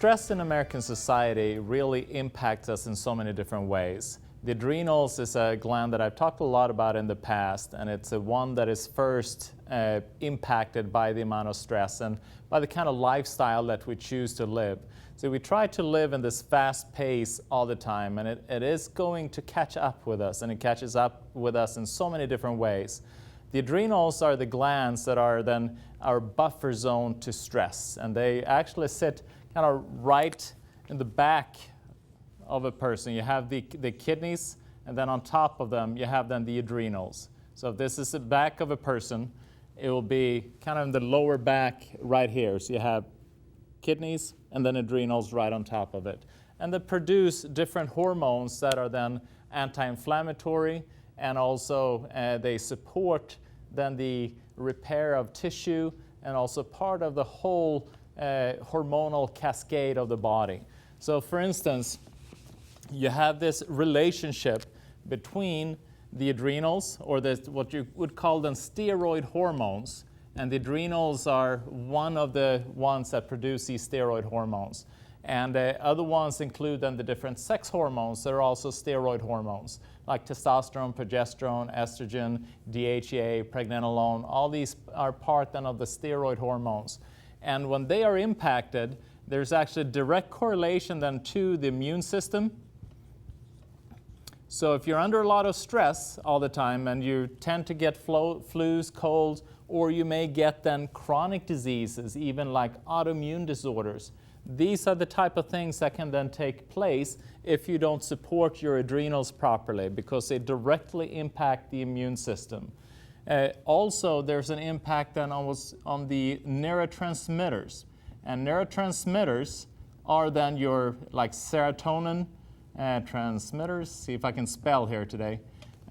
Stress in American society really impacts us in so many different ways. The adrenals is a gland that I've talked a lot about in the past, and it's one that is first impacted by the amount of stress and by the kind of lifestyle that we choose to live. So we try to live in this fast pace all the time, and it is going to catch up with us, and it catches up with us in so many different ways. The adrenals are the glands that are then our buffer zone to stress, and they actually sit kind of right in the back of a person. You have the kidneys, and then on top of them you have then the adrenals. So if this is the back of a person, it will be kind of in the lower back right here. So you have kidneys and then adrenals right on top of it. And they produce different hormones that are then anti-inflammatory, and also they support then the repair of tissue and also part of the whole hormonal cascade of the body. So for instance, you have this relationship between the adrenals, or what you would call then steroid hormones, and the adrenals are one of the ones that produce these steroid hormones. And other ones include then the different sex hormones that are also steroid hormones, like testosterone, progesterone, estrogen, DHEA, pregnenolone. All these are part then of the steroid hormones. And when they are impacted, there's actually a direct correlation then to the immune system. So if you're under a lot of stress all the time, and you tend to get flus, colds, or you may get then chronic diseases, even like autoimmune disorders, these are the type of things that can then take place if you don't support your adrenals properly, because they directly impact the immune system. Also, there's an impact then on the neurotransmitters. And neurotransmitters are then your like serotonin transmitters. See if I can spell here today.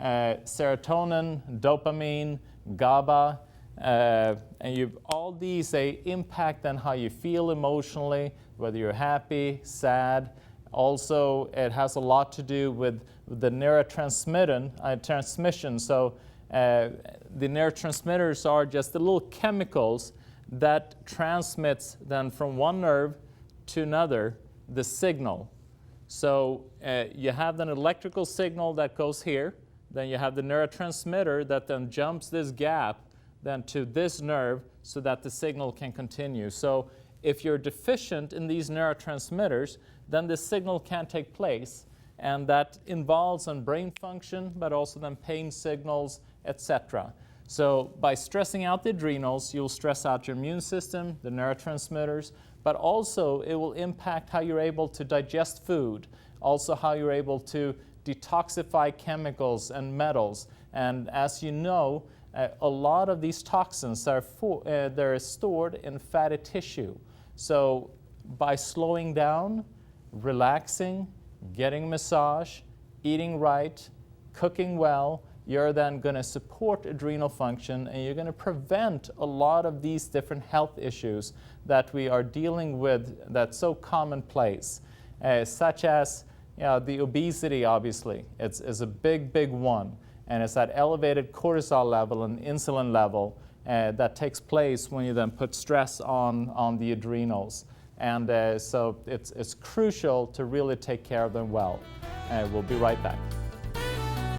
Serotonin, dopamine, GABA, and all these, they impact on how you feel emotionally, whether you're happy, sad. Also, it has a lot to do with the transmission. So the neurotransmitters are just the little chemicals that transmits then from one nerve to another the signal. So you have an electrical signal that goes here, then you have the neurotransmitter that then jumps this gap then to this nerve so that the signal can continue. So if you're deficient in these neurotransmitters, then the signal can't take place, and that involves on brain function, but also then pain signals, etc. So by stressing out the adrenals, you'll stress out your immune system, the neurotransmitters, but also it will impact how you're able to digest food, also how you're able to detoxify chemicals and metals. And as you know, a lot of these toxins they're stored in fatty tissue. So by slowing down, relaxing, getting a massage, eating right, cooking well, you're then going to support adrenal function, and you're going to prevent a lot of these different health issues that we are dealing with that's so commonplace, such as the obesity. Obviously, it's a big one, and it's that elevated cortisol level and insulin level that takes place when you then put stress on the adrenals. And so it's crucial to really take care of them well. We'll be right back.